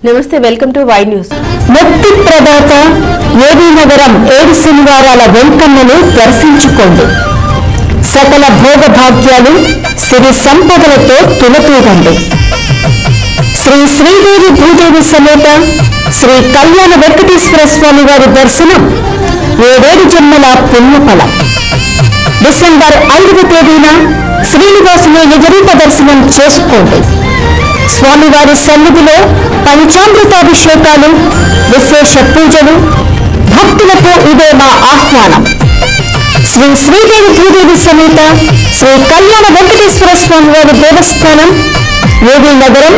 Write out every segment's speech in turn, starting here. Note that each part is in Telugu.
నమస్తే, వెల్కమ్ టు వై న్యూస్. ముక్తి ప్రదాత ఏబీ నగరం 7 శనివారాల వెంకన్నను దర్శించుకోండి. సకల భోగభాగ్యాలు సిరి సంపదలతో తులతూగండి. శ్రీ శ్రీదేవి భూదేవి సమేత శ్రీ కళ్యాణ వెంకటేశ్వర స్వామి వారి దర్శనం 7 జన్మల పుణ్యఫలం. డిసెంబర్ 5వ తేదీన శ్రీనివాసుని నిజరూప దర్శనం చేసుకోండి. స్వామివారి సన్నిధిలో పంచామృతాభిషేకాలు, విశేష పూజలు, భక్తులకు ఇదే మా ఆహ్వానం. శ్రీ శ్రీదేవి భూదేవి సమేత శ్రీ కళ్యాణ వెంకటేశ్వర స్వామి వారి దేవస్థానం, ఏబీ నగరం,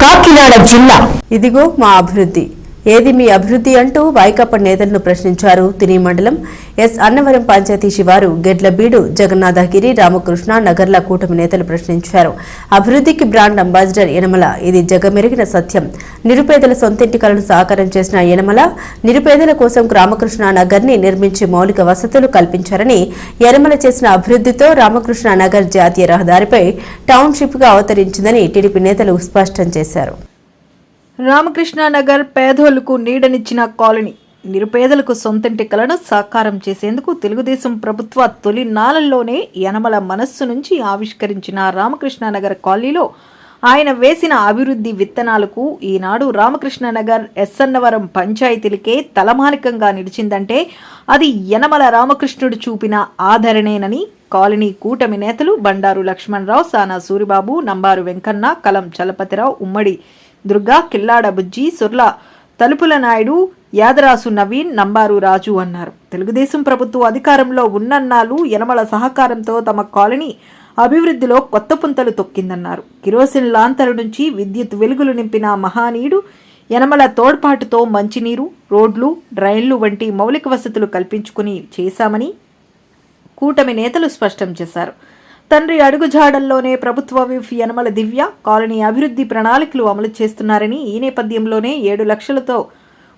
కాకినాడ జిల్లా. ఇదిగో మా అభివృద్ధి, ఏది మీ అభివృద్ధి అంటూ వైకాపా నేతలను ప్రశ్నించారు. తుని మండలం ఎస్ అన్నవరం పంచాయతీ శివారు గెడ్లబీడు జగన్నాథగిరి రామకృష్ణ నగర్ల కూటమి నేతలు ప్రశ్నించారు. అభివృద్ధికి బ్రాండ్ అంబాసిడర్ యనమల, ఇది జగమెరిగిన సత్యం. నిరుపేదల సొంతింటి కలను సాకారం చేసిన యనమల నిరుపేదల కోసం రామకృష్ణ నగర్ ని నిర్మించి మౌలిక వసతులు కల్పించారని, యనమల చేసిన అభివృద్ధితో రామకృష్ణ నగర్ జాతీయ రహదారిపై టౌన్షిప్ గా అవతరించిందని టీడీపీ నేతలు స్పష్టం చేశారు. రామకృష్ణానగర్ పేదోళ్లకు నీడనిచ్చిన కాలనీ, నిరుపేదలకు సొంతంటి కలను సాకారం చేసేందుకు తెలుగుదేశం ప్రభుత్వ తొలి నాళల్లోనే యనమల మనస్సు నుంచి ఆవిష్కరించిన రామకృష్ణానగర్ కాలనీలో ఆయన వేసిన అభివృద్ధి విత్తనాలకు ఈనాడు రామకృష్ణానగర్ ఎస్సన్నవరం పంచాయతీలకే తలమానికంగా నిలిచిందంటే అది యనమల రామకృష్ణుడు చూపిన ఆదరణేనని కాలనీ కూటమి నేతలు బండారు లక్ష్మణరావు, సానా సూరిబాబు, నంబారు వెంకన్న, కలం చలపతిరావు, ఉమ్మడి దుర్గా, కిల్లాడ బుజ్జి, సుర్ల తలుపుల నాయుడు, యాదరాసు నవీన్, నంబారు రాజు అన్నారు. తెలుగుదేశం ప్రభుత్వం అధికారంలో ఉన్నన్నాళ్ళు యనమల సహకారంతో తమ కాలనీ అభివృద్ధిలో కొత్త పుంతలు తొక్కిందన్నారు. కిరోసిన్ లాంతరు నుంచి విద్యుత్ వెలుగులు నింపిన మహానీయుడు యనమల తోడ్పాటుతో మంచినీరు, రోడ్లు, డ్రైన్లు వంటి మౌలిక వసతులు కల్పించుకుని చేశామని కూటమి నేతలు స్పష్టం చేశారు. తండ్రి అడుగుజాడల్లోనే ప్రభుత్వ విప్ యనమల దివ్య కాలనీ అభివృద్ధి ప్రణాళికలు అమలు చేస్తున్నారని, ఈ నేపథ్యంలోనే 7 లక్షలతో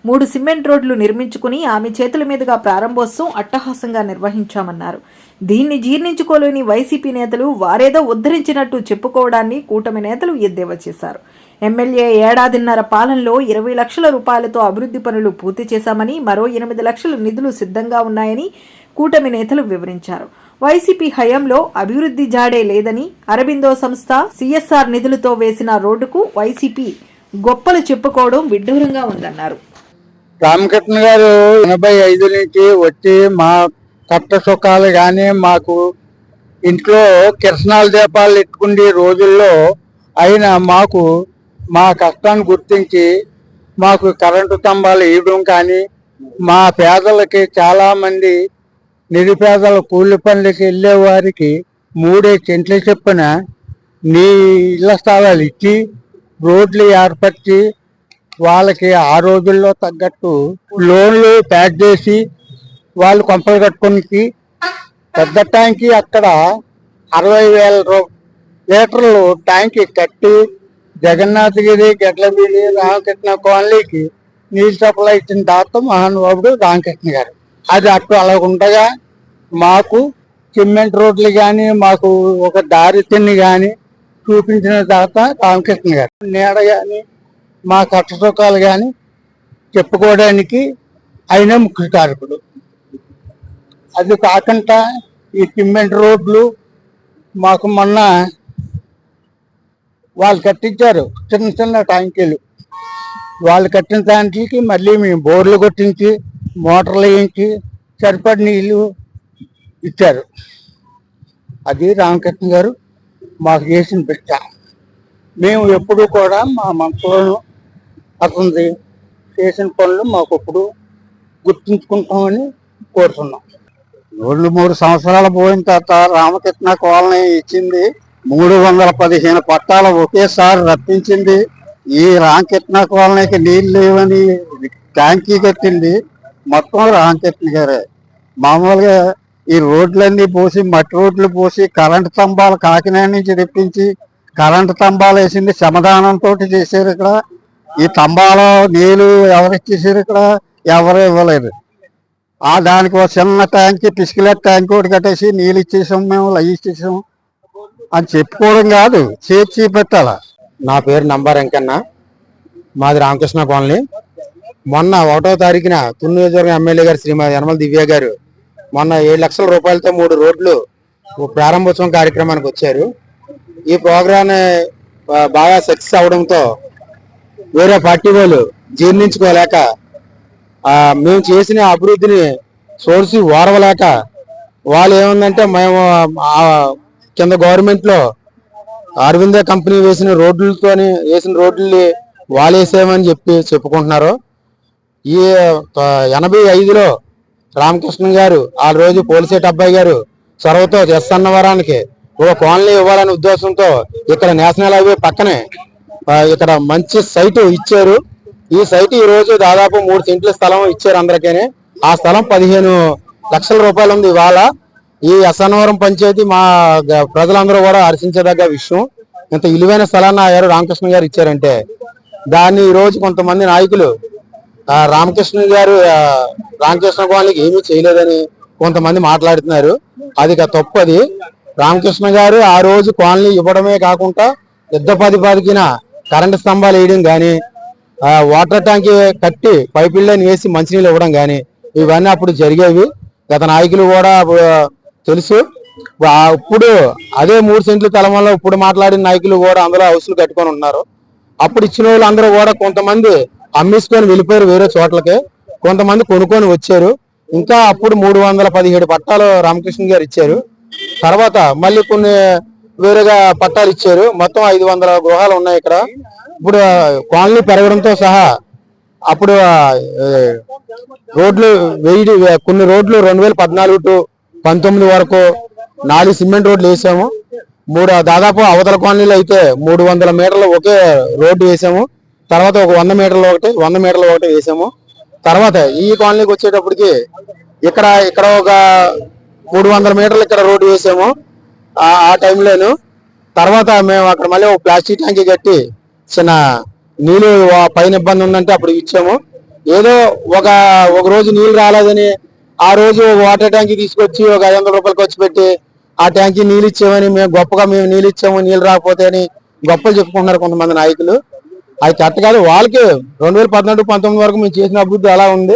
3 సిమెంట్ రోడ్లు నిర్మించుకుని ఆమె చేతుల మీదుగా ప్రారంభోత్సవం అట్టహాసంగా నిర్వహించామన్నారు. దీన్ని జీర్ణించుకోలేని వైసీపీ నేతలు వారేదో ఉద్ధరించినట్టు చెప్పుకోవడాన్ని కూటమి నేతలు ఎద్దేవా చేశారు. ఎమ్మెల్యే ఏడాదిన్నర పాలనలో 20 లక్షల రూపాయలతో అభివృద్ధి పనులు పూర్తి చేశామని, మరో 8 లక్షల నిధులు సిద్ధంగా ఉన్నాయని కూటమి నేతలు వివరించారు. వైసీపీ హయాంలో అభివృద్ధి జాడే లేదని, అరబిందో సంస్థ సిఎస్ఆర్ నిధులతో వేసిన రోడ్డుకు వైసీపీ గొప్పలు చెప్పుకోవడం విడ్డూరంగా ఉందన్నారు. రామకృష్ణ గారు 85 నుంచి వచ్చి మా కష్ట సుఖాలు కానీ మాకు ఇంట్లో కిరసనాల దీపాలు ఎట్టుకునే రోజుల్లో ఆయన మాకు మా కష్టాన్ని గుర్తించి మాకు కరెంటు స్తంభాలు వేయడం కానీ, మా పేదలకి చాలా మంది నిరుపేదల కూలి పనులకి వెళ్ళే వారికి 3 సెంట్లు చొప్పున ఇళ్ల స్థలాలు ఇచ్చి రోడ్లు ఏర్పరిచి వాళ్ళకి ఆ రోజుల్లో తగ్గట్టు లోన్లు ప్యాక్ చేసి వాళ్ళు కొంపలు కట్టుకుని పెద్ద ట్యాంకి అక్కడ 60,000 లీటర్లు ట్యాంకి కట్టి జగన్నాథగిరి, గెడ్లబీడి, రామకృష్ణ కాలనీకి నీళ్ళు సప్లై ఇచ్చిన దాత మహానుభావుడు రామకృష్ణ గారు. అది అటు అలా ఉండగా మాకు సిమెంట్ రోడ్లు కానీ, మాకు ఒక దారి తిన్ని కానీ చూపించిన దాత రామకృష్ణ గారు. నీడ కానీ మా కష్ట సుఖాలు కానీ చెప్పుకోవడానికి ఆయన ముఖ్య కారకుడు. అది కాకుండా ఈ సిమెంట్ రోడ్లు మాకు మొన్న వాళ్ళు కట్టించారు చిన్న చిన్న ట్యాంకీలు. వాళ్ళు కట్టిన దాంట్లకి మళ్ళీ మేము బోర్లు కొట్టించి మోటార్లు వేయించి సరిపడి నీళ్ళు ఇచ్చారు. అది రామకృష్ణ గారు మాకు చేసిన బిడ్డ. మేము ఎప్పుడు కూడా మా మనసులోనూ అతను చేసిన పనులు మాకు ఎప్పుడు గుర్తుంచుకుంటామని కోరుతున్నాం. 3 సంవత్సరాలు పోయిన తర్వాత రామకృష్ణ కాలనీ ఇచ్చింది 315 పట్టాలు ఒకేసారి రప్పించింది. ఈ రామకృష్ణ కాలనీకి నీళ్ళు లేవని ట్యాంకీ కట్టింది మొత్తం రామకృష్ణ గారే. మామూలుగా ఈ రోడ్లన్నీ పోసి, మట్టి రోడ్లు పోసి, కరెంటు స్తంభాలు కాకినాడ నుంచి తెప్పించి కరెంటు స్తంభాలు వేసింది శ్రమదానంతో చేశారు. ఇక్కడ ఈ స్తంభాలు నీళ్ళు ఎవరిచ్చేసారు? ఇక్కడ ఎవరు ఇవ్వలేదు. దానికి ఒక చిన్న ట్యాంక్, పిసికిలెట్ ట్యాంక్ ఒకటి కట్టేసి నీళ్ళు ఇచ్చేసాం, మేము అవి ఇచ్చేసాం అని చెప్పుకోవడం కాదు, చేసి పెట్టాల. నా పేరు నంబారు వెంకన్న. మాది రామకృష్ణ కాలనీ. మొన్న 1వ తారీఖున తుని నియోజకవర్గం ఎమ్మెల్యే గారు శ్రీమతి యనమల దివ్య గారు మొన్న 7 లక్షల రూపాయలతో 3 రోడ్లు ప్రారంభోత్సవం కార్యక్రమానికి వచ్చారు. ఈ ప్రోగ్రామ్ బాగా సక్సెస్ అవడంతో వేరే పార్టీ వాళ్ళు జీర్ణించుకోలేక మేము చేసిన అభివృద్ధిని సోర్సి ఓరవలేక వాళ్ళు ఏముందంటే మేము కింద గవర్నమెంట్ లో అరవింద కంపెనీ వేసిన రోడ్లతోని రోడ్లు వాళ్ళు వేసేయమని చెప్పుకుంటున్నారు. ఈ 85లో రామకృష్ణ గారు ఆ రోజు పోలిశెట్టి అబ్బాయి గారు చొరవతో ఎస్ అన్నవరానికి ఒక కాలనీ ఇవ్వాలనే ఉద్దేశంతో ఇక్కడ నేషనల్ హైవే పక్కనే ఇక్కడ మంచి సైట్ ఇచ్చారు. ఈ సైట్ ఈ రోజు దాదాపు 3 సెంట్ల స్థలం ఇచ్చారు అందరికీ. ఆ స్థలం 15 లక్షల రూపాయలు ఉంది. ఇవాళ ఈ అన్నవరం పంచాయతీ మా ప్రజలందరూ కూడా హర్షించదగ్గ విషయం. ఇంత విలువైన స్థలాన్ని ఆయారు రామకృష్ణ గారు ఇచ్చారంటే దాన్ని ఈ రోజు కొంతమంది నాయకులు రామకృష్ణ గారు రామకృష్ణ కాలనీకి ఏమీ చేయలేదని కొంతమంది మాట్లాడుతున్నారు. అది తప్పది. రామకృష్ణ గారు ఆ రోజు కాలనీ ఇవ్వడమే కాకుండా యుద్ధ కరెంటు స్తంభాలు వేయడం కానీ వాటర్ ట్యాంక్ కట్టి పైప్ లైన్ వేసి మంచినీళ్ళు ఇవ్వడం కానీ ఇవన్నీ అప్పుడు జరిగేవి. గత నాయకులు కూడా తెలుసు. ఇప్పుడు అదే 3 సెంట్ల తలమల్లో ఇప్పుడు మాట్లాడిన నాయకులు కూడా అందులో హౌస్లు కట్టుకొని ఉన్నారు. అప్పుడు ఇచ్చిన వాళ్ళు అందరూ కూడా కొంతమంది అమ్మేసుకొని వెళ్ళిపోయారు వేరే చోట్లకి, కొంతమంది కొనుక్కొని వచ్చారు. ఇంకా అప్పుడు 317 పట్టాలు రామకృష్ణ గారు ఇచ్చారు. తర్వాత మళ్ళీ కొన్ని వేరేగా పట్టాలు ఇచ్చారు. మొత్తం 500 గృహాలు ఉన్నాయి ఇక్కడ. ఇప్పుడు కాలనీ పెరగడంతో సహా అప్పుడు రోడ్లు కొన్ని రోడ్లు 2014 టు 19 వరకు 4 సిమెంట్ రోడ్లు వేసాము. దాదాపు అవతల కాలనీలో అయితే 300 మీటర్లు ఒకే రోడ్డు వేసాము. తర్వాత ఒక 100 మీటర్లు ఒకటి వేసాము. తర్వాత ఈ కాలనీకి వచ్చేటప్పటికి ఇక్కడ ఒక 300 మీటర్లు ఇక్కడ రోడ్డు వేసాము ఆ టైంలోను. తర్వాత మేము అక్కడ మళ్ళీ ఒక ప్లాస్టిక్ ట్యాంకీ కట్టి చిన్న నీళ్ళు పైన ఇబ్బంది ఉందంటే అప్పుడు ఇచ్చాము. ఏదో ఒక రోజు నీళ్ళు రాలేదని ఆ రోజు వాటర్ ట్యాంకీ తీసుకొచ్చి ఒక 500 రూపాయలు ఖర్చు పెట్టి ఆ ట్యాంకీ నీళ్ళు ఇచ్చామని మేము నీళ్ళు ఇచ్చాము, నీళ్ళు రాకపోతే అని గొప్పలు చెప్పుకుంటున్నారు కొంతమంది నాయకులు. అది కరెక్ట్ కాదు. వాళ్ళకి 2014-19 వరకు మేము చేసిన అభివృద్ధి అలా ఉంది.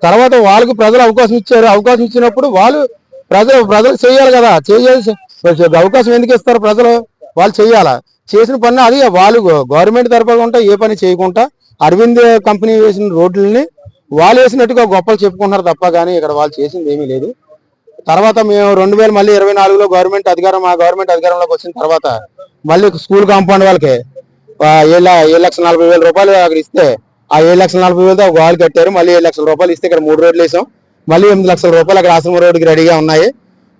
తర్వాత వాళ్ళకి ప్రజలు అవకాశం ఇచ్చారు. అవకాశం ఇచ్చినప్పుడు వాళ్ళు ప్రజలు చేయాలి కదా. చేయాల్సి అవకాశం ఎందుకు ఇస్తారు ప్రజలు? వాళ్ళు చేయాలా. చేసిన పని అది వాళ్ళు గవర్నమెంట్ తరపున ఉంటా ఏ పని చేయకుండా అరవింద్ కంపెనీ వేసిన రోడ్లని వాళ్ళు వేసినట్టుగా గొప్పలు చెప్పుకుంటున్నారు తప్ప కానీ ఇక్కడ వాళ్ళు చేసింది ఏమీ లేదు. తర్వాత మేము 2024లో మా గవర్నమెంట్ అధికారంలోకి వచ్చిన తర్వాత మళ్ళీ స్కూల్ కాంపౌండ్ వాళ్ళకి 7,40,000 రూపాయలు అక్కడ ఇస్తే ఆ 7,40,000తో ఒక వాళ్ళు కట్టారు. మళ్ళీ 7 లక్షల రూపాయలు ఇస్తే ఇక్కడ 3 రోడ్లు వేసాం. మళ్ళీ 8 లక్షల రూపాయలు అక్కడ ఆశ్రమ రోడ్డుకి రెడీగా ఉన్నాయి.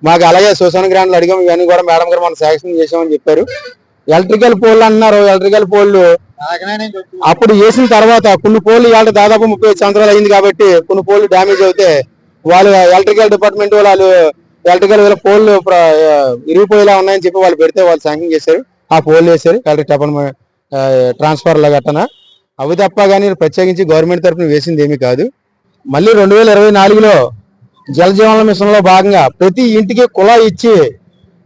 మాకు అలాగే శ్మశాన గ్రాండ్లు అడిగాం. ఇవన్నీ కూడా మేడం గారు మనం శాంక్షన్ చేసామని చెప్పారు. ఎలక్ట్రికల్ పోల్ అన్నారు. ఎలక్ట్రికల్ పోల్లు అప్పుడు వేసిన తర్వాత కొన్ని పోల్లు ఇవాళ దాదాపు 35 సంవత్సరాలు అయింది కాబట్టి కొన్ని పోల్లు డ్యామేజ్ అవుతే వాళ్ళు ఎలక్ట్రికల్ డిపార్ట్మెంట్ వాళ్ళు ఎలక్ట్రికల్ పోల్లు ఇరిగిపోయేలా ఉన్నాయని చెప్పి వాళ్ళు పెడితే వాళ్ళు శాంక్షన్ చేశారు. ఆ పోల్లు వేశారు ఎలక్ట్రిక్ డిపార్ట్మెంట్ ట్రాన్స్ఫర్ల గట్టన. అవి తప్ప కానీ ప్రత్యేకించి గవర్నమెంట్ తరఫున వేసింది ఏమీ కాదు. మళ్ళీ 2024లో జలజీవన మిషన్ లో భాగంగా ప్రతి ఇంటికి కుళాయి ఇచ్చి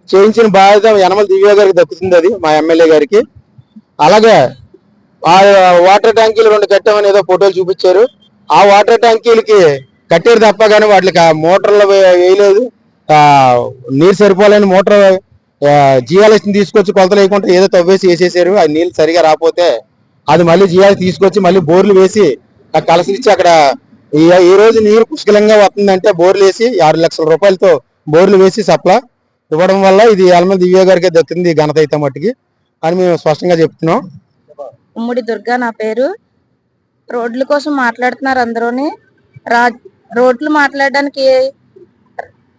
చేయించిన బాధ్యత యనమల దివ్య గారికి దక్కుతుంది. అది మా ఎమ్మెల్యే గారికి. అలాగే ఆ వాటర్ ట్యాంకీలు 2 కట్టామని ఏదో ఫోటోలు చూపించారు. ఆ వాటర్ ట్యాంకీలకి కట్టారు తప్ప కానీ వాటికి మోటార్లు వేయలేదు. నీరు సరిపోలేని మోటార్ జియాలజీని తీసుకొచ్చి కొలతలు వేయకుండా ఏదో తవ్వేసి వేసేసారు. ఆ నీళ్ళు సరిగా రాకపోతే అది మళ్ళీ జియాలజీ తీసుకొచ్చి మళ్ళీ బోర్లు వేసి కలసలు ఇచ్చి అక్కడ ఈ రోజు నీరు పుష్కలంగా వస్తుందంటే బోర్లు వేసి 6 లక్షల రూపాయలతో బోర్లు వేసి సప్లా ఇవ్వడం వల్ల ఇది యనమల దివ్య గారికి దక్కింది ఘనత అయితే మట్టుకి అని మేము స్పష్టంగా చెప్తున్నాం. ఉమ్మడి దుర్గా నా పేరు. రోడ్ల కోసం మాట్లాడుతున్నారు అందరూని. రోడ్లు మాట్లాడడానికి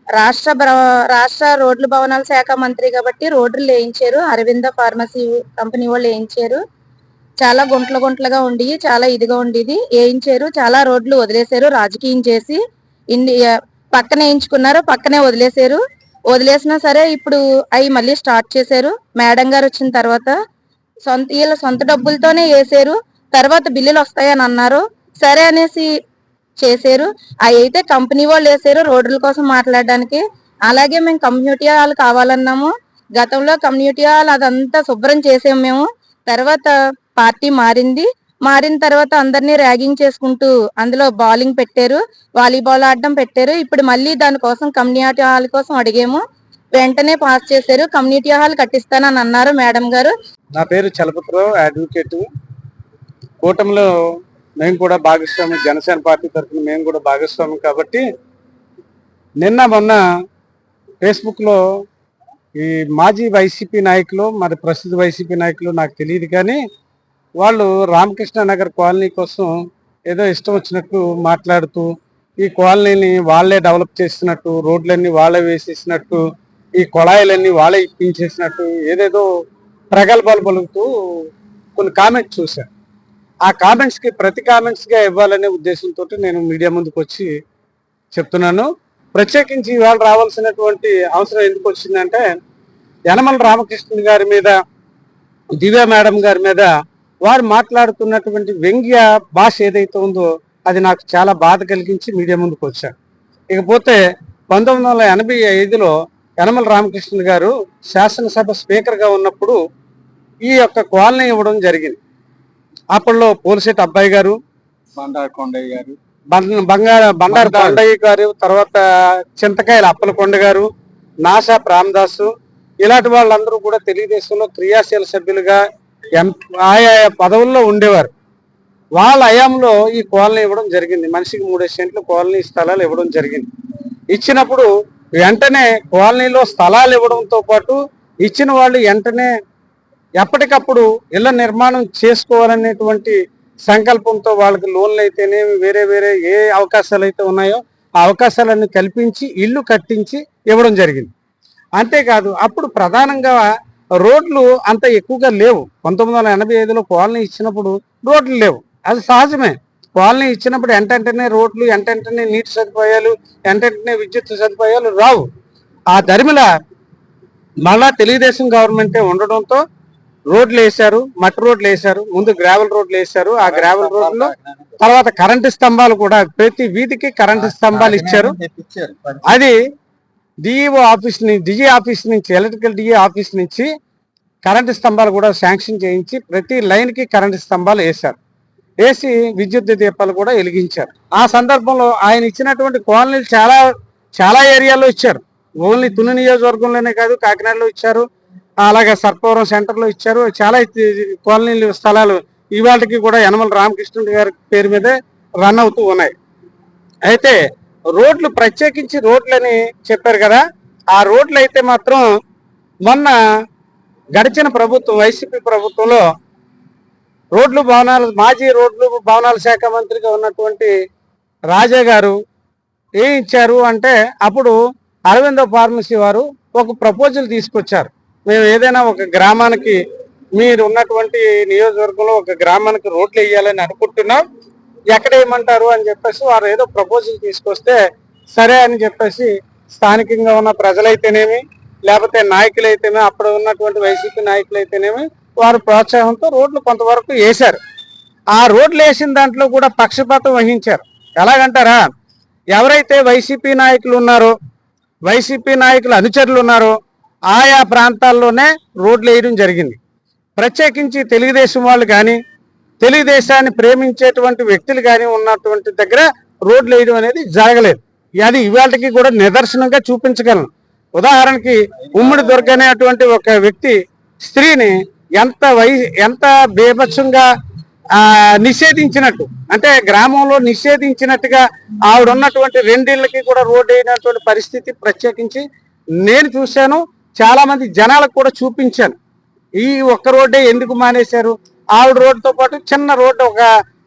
రాష్ట్ర రోడ్లు భవనాల శాఖ మంత్రి కాబట్టి రోడ్లు వేయించారు. అరవింద ఫార్మసీ కంపెనీ వాళ్ళు వేయించారు. చాలా గుంటలుగా ఉండి చాలా ఇదిగా ఉండేది వేయించారు. చాలా రోడ్లు వదిలేశారు రాజకీయం చేసి. పక్కన వేయించుకున్నారు, పక్కనే వదిలేశారు. వదిలేసినా సరే ఇప్పుడు అవి మళ్ళీ స్టార్ట్ చేశారు. మేడం గారు వచ్చిన తర్వాత వీళ్ళ సొంత డబ్బులతోనే వేసారు. తర్వాత బిల్లులు వస్తాయని అన్నారు. సరే అనేసి చేశారు. అవి అయితే కంపెనీ వాళ్ళు వేసారు రోడ్ల కోసం మాట్లాడడానికి. అలాగే మేము కమ్యూనిటీ హాల్ కావాలన్నాము. గతంలో కమ్యూనిటీ హాల్ అదంతా శుభ్రం చేసాము మేము. తర్వాత పార్టీ మారిన తర్వాత అందరినీ ర్యాగింగ్ చేసుకుంటూ అందులో బౌలింగ్ పెట్టారు, వాలీబాల్ ఆడడం పెట్టారు. ఇప్పుడు మళ్ళీ దానికోసం కమ్యూనిటీ హాల్ కోసం అడిగాము, వెంటనే పాస్ చేశారు. కమ్యూనిటీ హాల్ కట్టిస్తానని అన్నారు మేడం గారు. నా పేరు చలపతిరావు, అడ్వకేట్. కూటమిలో మేము కూడా భాగస్వామి, జనసేన పార్టీ తరఫున మేము కూడా భాగస్వామి కాబట్టి నిన్న మొన్న ఫేస్బుక్లో ఈ మాజీ వైసీపీ నాయకులు, మరి ప్రస్తుత వైసీపీ నాయకులు నాకు తెలియదు కానీ వాళ్ళు రామకృష్ణ నగర్ కాలనీ కోసం ఏదో ఇష్టం వచ్చినట్టు మాట్లాడుతూ ఈ కాలనీని వాళ్ళే డెవలప్ చేసినట్టు, రోడ్లన్నీ వాళ్ళే వేసేసినట్టు, ఈ కొళాయిలన్నీ వాళ్ళే ఇప్పించేసినట్టు ఏదేదో ప్రగల్భాలు పలుకుతూ కొన్ని కామెంట్స్ చూశాను. ఆ కామెంట్స్కి ప్రతి కామెంట్స్గా ఇవ్వాలనే ఉద్దేశంతో నేను మీడియా ముందుకు వచ్చి చెప్తున్నాను. ప్రత్యేకించి ఇవాళ రావాల్సినటువంటి అవసరం ఎందుకు వచ్చిందంటే యనమల రామకృష్ణ గారి మీద, దివ్య మేడం గారి మీద వారు మాట్లాడుతున్నటువంటి వ్యంగ్య భాష ఏదైతే ఉందో అది నాకు చాలా బాధ కలిగించి మీడియా ముందుకు వచ్చాను. ఇకపోతే 1985లో యనమల రామకృష్ణ గారు శాసనసభ స్పీకర్గా ఉన్నప్పుడు ఈ యొక్క కాలనీ ఇవ్వడం జరిగింది. అప్పట్లో పోలిశెట్టి అబ్బాయి గారు, బండారు కొండయ్య గారు, తర్వాత చింతకాయల అప్పలకొండ గారు, నాసా రామదాసు, ఇలాంటి వాళ్ళందరూ కూడా తెలుగుదేశంలో క్రియాశీల సభ్యులుగా ఆయా పదవుల్లో ఉండేవారు. వాళ్ళ హయాంలో ఈ కాలనీ ఇవ్వడం జరిగింది. మనిషికి 3 సెంట్లు కాలనీ స్థలాలు ఇవ్వడం జరిగింది. ఇచ్చినప్పుడు వెంటనే కాలనీలో స్థలాలు ఇవ్వడంతో పాటు ఇచ్చిన వాళ్ళు వెంటనే ఎప్పటికప్పుడు ఇళ్ల నిర్మాణం చేసుకోవాలనేటువంటి సంకల్పంతో వాళ్ళకి లోన్లు అయితేనేమి, వేరే వేరే ఏ అవకాశాలు అయితే ఉన్నాయో ఆ అవకాశాలన్నీ కల్పించి ఇల్లు కట్టించి ఇవ్వడం జరిగింది. అంతేకాదు అప్పుడు ప్రధానంగా రోడ్లు అంత ఎక్కువగా లేవు. 1985లో కాలనీ ఇచ్చినప్పుడు రోడ్లు లేవు, అది సహజమే. కాలనీ ఇచ్చినప్పుడు ఎంటెంటనే రోడ్లు, ఎంటెంటనే నీటి సదుపాయాలు, ఎంటెంటనే విద్యుత్ సదుపాయాలు రావు. ఆ ధర్మిల మళ్ళా తెలుగుదేశం గవర్నమెంటే ఉండడంతో రోడ్లు వేశారు, మట్టి రోడ్లు వేశారు, ముందు గ్రావెల్ రోడ్లు వేశారు. ఆ గ్రావెల్ రోడ్లు తర్వాత కరెంటు స్తంభాలు కూడా ప్రతి వీధికి కరెంటు స్తంభాలు ఇచ్చారు. అది డిఈఓ ఆఫీస్ నుంచి, డిజీ ఆఫీస్ నుంచి, ఎలక్ట్రికల్ డిఈ ఆఫీస్ నుంచి కరెంటు స్తంభాలు కూడా శాంక్షన్ చేయించి ప్రతి లైన్కి కరెంటు స్తంభాలు వేశారు. వేసి విద్యుత్ దీపాలు కూడా వెలిగించారు. ఆ సందర్భంలో ఆయన ఇచ్చినటువంటి కాలనీలు చాలా ఏరియాలో ఇచ్చారు. ఓన్లీ తుని నియోజకవర్గంలోనే కాదు, కాకినాడలో ఇచ్చారు, అలాగే సర్పవరం సెంటర్లో ఇచ్చారు. చాలా కాలనీలు స్థలాలు ఇవాళకి కూడా యనమల రామకృష్ణ గారి పేరు మీదే రన్ అవుతూ ఉన్నాయి. అయితే రోడ్లు, ప్రత్యేకించి రోడ్లని చెప్పారు కదా, ఆ రోడ్లు అయితే మాత్రం మొన్న గడిచిన ప్రభుత్వం, వైసీపీ ప్రభుత్వంలో మాజీ రోడ్లు భవనాల శాఖ మంత్రిగా ఉన్నటువంటి రాజా గారు ఏం ఇచ్చారు అంటే, అప్పుడు అరవిందో ఫార్మసీ వారు ఒక ప్రపోజల్ తీసుకొచ్చారు. మేము ఏదైనా ఒక గ్రామానికి, మీరు ఉన్నటువంటి నియోజకవర్గంలో ఒక గ్రామానికి రోడ్లు వేయాలని అనుకుంటున్నాం, ఎక్కడ వేయమంటారు అని చెప్పేసి వారు ఏదో ప్రపోజల్ తీసుకొస్తే సరే అని చెప్పేసి స్థానికంగా ఉన్న ప్రజలైతేనేమి, లేకపోతే నాయకులైతేనే, అప్పుడు ఉన్నటువంటి వైసీపీ నాయకులైతేనేమి, వారు ప్రోత్సాహంతో రోడ్లు కొంతవరకు వేశారు. ఆ రోడ్లు వేసిన దాంట్లో కూడా పక్షపాతం వహించారు. ఎలాగంటారా, ఎవరైతే వైసీపీ నాయకులు ఉన్నారో, వైసీపీ నాయకుల అనుచరులు ఉన్నారో ఆయా ప్రాంతాల్లోనే రోడ్లు వేయడం జరిగింది. ప్రత్యేకించి తెలుగుదేశం వాళ్ళు కానీ, తెలుగుదేశాన్ని ప్రేమించేటువంటి వ్యక్తులు కానీ ఉన్నటువంటి దగ్గర రోడ్లు వేయడం అనేది జరగలేదు. అది ఇవాళకి కూడా నిదర్శనంగా చూపించగలను. ఉదాహరణకి ఉమ్మడి దుర్గ అనేటువంటి ఒక వ్యక్తి స్త్రీని ఎంత బీభత్సంగా నిషేధించినట్టు, అంటే గ్రామంలో నిషేధించినట్టుగా ఆవిడ ఉన్నటువంటి 2 ఇళ్ళకి కూడా రోడ్డు అయినటువంటి పరిస్థితి ప్రత్యేకించి నేను చూశాను. చాలా మంది జనాలకు కూడా చూపించాను. ఈ ఒక్క రోడ్డే ఎందుకు మానేశారు, ఆవిడ రోడ్డుతో పాటు చిన్న రోడ్డు, ఒక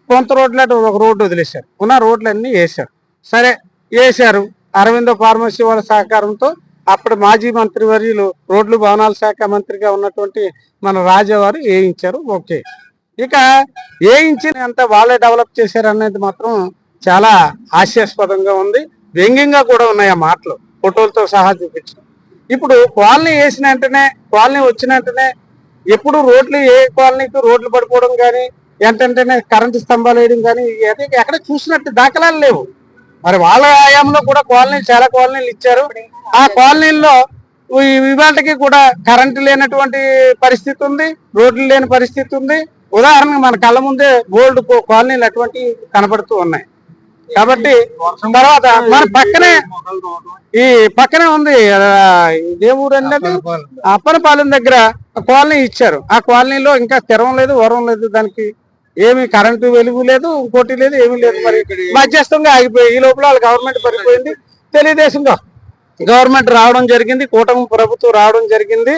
కొంత రోడ్లు ఒక రోడ్డు వదిలేశారు, ఉన్న రోడ్లన్నీ వేశారు. సరే వేశారు, అరవిందో ఫార్మసీ వాళ్ళ సహకారంతో అప్పుడు మాజీ మంత్రివర్యులు, రోడ్లు భవనాల శాఖ మంత్రిగా ఉన్నటువంటి మన రాజా వారు వేయించారు. ఓకే, ఇక వేయించినంత వాళ్ళే డెవలప్ చేశారు అనేది మాత్రం చాలా హాస్యాస్పదంగా ఉంది, వ్యంగ్యంగా కూడా ఉన్నాయి ఆ మాటలు, ఫోటోలతో సహా చూపించడం. ఇప్పుడు కాలనీ వేసిన వెంటనే, కాలనీ వచ్చిన వెంటనే ఎప్పుడు రోడ్లు, ఏ కాలనీకి రోడ్లు పడిపోవడం కానీ, ఏంటంటేనే కరెంటు స్తంభాలు వేయడం కానీ ఎక్కడ చూసినట్టు దాఖలాలు లేవు. మరి వాళ్ళ హయాంలో కూడా చాలా కాలనీలు ఇచ్చారు. ఆ కాలనీల్లో ఇవాళకి కూడా కరెంటు లేనటువంటి పరిస్థితి ఉంది, రోడ్లు లేని పరిస్థితి ఉంది. ఉదాహరణకు మన కళ్ళ ముందే గోల్డ్ కాలనీలు అటువంటి కనపడుతూ ఉన్నాయి. కాబట్టి తర్వాత మన పక్కనే ఉంది ఇదే ఊరు అన్నది అప్పనపాలెం దగ్గర కాలనీ ఇచ్చారు. ఆ కాలనీలో ఇంకా స్థిరం లేదు, వరం లేదు, దానికి ఏమి కరెంటు వెలుగు లేదు, ఇంకోటి లేదు, ఏమీ లేదు. మరి మధ్యస్థంగా ఆగిపోయి ఈ లోపల వాళ్ళ గవర్నమెంట్ పడిపోయింది. తెలుగుదేశం గవర్నమెంట్ రావడం జరిగింది, కూటమి ప్రభుత్వం రావడం జరిగింది.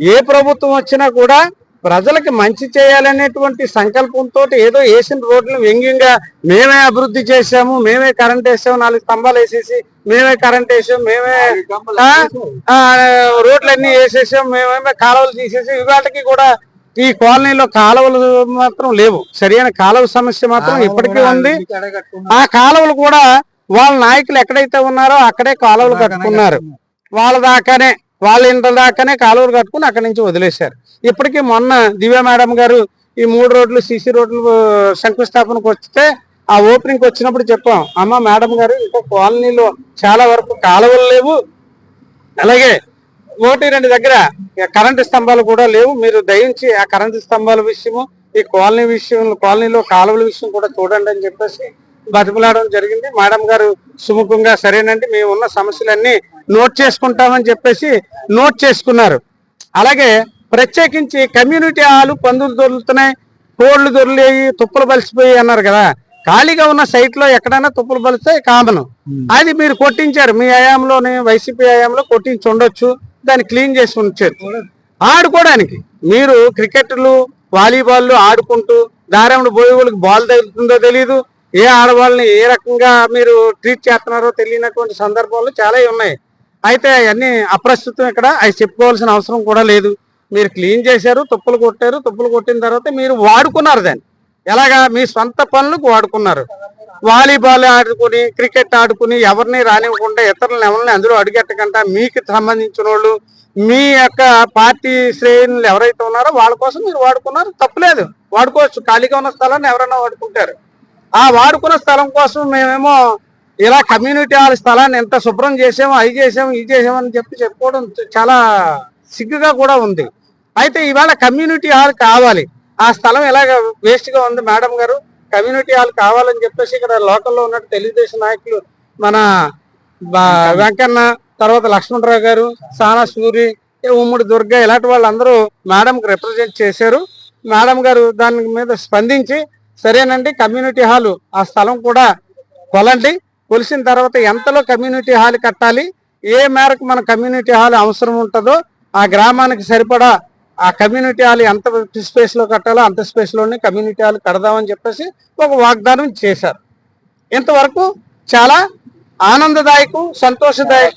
ఏ ప్రభుత్వం వచ్చినా కూడా ప్రజలకు మంచి చేయాలనేటువంటి సంకల్పంతో ఏదో వేసిన రోడ్లు వ్యంగ్యంగా మేమే అభివృద్ధి చేసాము, మేమే కరెంట్ వేసాము, 4 స్తంభాలు వేసేసి మేమే కరెంట్ వేసాము, మేమే రోడ్లన్నీ వేసేసాము, మేమేమే కాలువలు తీసేసి ఇవాళకి కూడా ఈ కాలనీలో కాలువలు మాత్రం లేవు. సరైన కాలువ సమస్య మాత్రం ఇప్పటికీ ఉంది. ఆ కాలువలు కూడా వాళ్ళ నాయకులు ఎక్కడైతే ఉన్నారో అక్కడే కాలువలు కట్టుకున్నారు. వాళ్ళ ఇంటి దాకానే కాలువలు కట్టుకుని అక్కడి నుంచి వదిలేశారు. ఇప్పటికీ మొన్న దివ్య మేడం గారు ఈ 3 రోడ్లు సీసీ రోడ్లు శంకుస్థాపనకు వస్తే ఆ ఓపెనింగ్ వచ్చినప్పుడు చెప్పాం, అమ్మ మేడం గారు ఇంకా కాలనీలో చాలా వరకు కాలువలు లేవు, అలాగే 1-2 దగ్గర కరెంటు స్తంభాలు కూడా లేవు. మీరు దయించి ఆ కరెంటు స్తంభాల విషయము, ఈ కాలనీలో కాలువల విషయం కూడా చూడండి అని చెప్పేసి బతిమలాడడం జరిగింది. మేడం గారు సుముఖంగా సరేనండి మేము ఉన్న సమస్యలన్నీ నోట్ చేసుకుంటామని చెప్పేసి నోట్ చేసుకున్నారు. అలాగే ప్రత్యేకించి కమ్యూనిటీ హాలు పందులు దొరుకుతున్నాయి, కోళ్లు దొరికాయి, తుప్పలు బలిసిపోయి అన్నారు కదా. ఖాళీగా ఉన్న సైట్ లో ఎక్కడైనా తుప్పలు బలిస్తే కామన్, అది మీరు కొట్టించారు. మీ హయాంలోనే వైసీపీ హయాంలో కొట్టించి ఉండొచ్చు, దాన్ని క్లీన్ చేసి ఉంచారు. ఆడుకోవడానికి మీరు క్రికెట్లు వాలీబాల్ ఆడుకుంటూ దారేముడు పోయే వాళ్ళకి బాల్ తగులుతుందో తెలియదు, ఏ ఆడవాళ్ళని ఏ రకంగా మీరు ట్రీట్ చేస్తున్నారో తెలియనటువంటి సందర్భాలు చాలా ఉన్నాయి. అయితే అవన్నీ అప్రస్తుతం, ఇక్కడ అవి చెప్పుకోవాల్సిన అవసరం కూడా లేదు. మీరు క్లీన్ చేశారు, తుప్పలు కొట్టారు, తుప్పలు కొట్టిన తర్వాత మీరు వాడుకున్నారు, దాన్ని ఎలాగా మీ సొంత పనులకు వాడుకున్నారు. వాలీబాల్ ఆడుకుని క్రికెట్ ఆడుకుని ఎవరిని రానివ్వకుండా ఇతరులను ఎవరిని అందులో అడుగెట్టకుండా మీకు సంబంధించిన వాళ్ళు మీ యొక్క పార్టీ శ్రేణులు ఎవరైతే ఉన్నారో వాళ్ళ కోసం మీరు వాడుకున్నారు, తప్పులేదు, వాడుకోవచ్చు. ఖాళీగా ఉన్న స్థలాన్ని ఎవరైనా వాడుకుంటారు. ఆ వాడుకున్న స్థలం కోసం మేమేమో ఇలా కమ్యూనిటీ హాల్ స్థలాన్ని ఎంత శుభ్రం చేసాము, అవి చేసాము, ఇది చేసాము అని చెప్పుకోవడం చాలా సిగ్గుగా కూడా ఉంది. అయితే ఇవాళ కమ్యూనిటీ హాల్ కావాలి, ఆ స్థలం ఎలాగ వేస్ట్ గా ఉంది మేడం గారు, కమ్యూనిటీ హాల్ కావాలని చెప్పేసి ఇక్కడ లోకల్లో ఉన్నట్టు తెలుగుదేశం నాయకులు మన వెంకన్న, తర్వాత లక్ష్మణరావు గారు, సానా సూరి, ఉమ్మడి దుర్గ ఇలాంటి వాళ్ళందరూ మేడంకి రిప్రజెంట్ చేశారు. మేడం గారు దాని మీద స్పందించి సరేనండి కమ్యూనిటీ హాల్ ఆ స్థలం కూడా కొలండి, కొలిసిన తర్వాత ఎంతలో కమ్యూనిటీ హాల్ కట్టాలి, ఏ మేరకు మన కమ్యూనిటీ హాల్ అవసరం ఉంటుందో ఆ గ్రామానికి సరిపడా ఆ కమ్యూనిటీ హాల్ ఎంత స్పేస్ లో కట్టాలో అంత స్పేస్ లోనే కమ్యూనిటీ హాల్ కడదామని చెప్పేసి ఒక వాగ్దానం చేశారు. ఇంతవరకు చాలా ఆనందదాయకం, సంతోషదాయకం.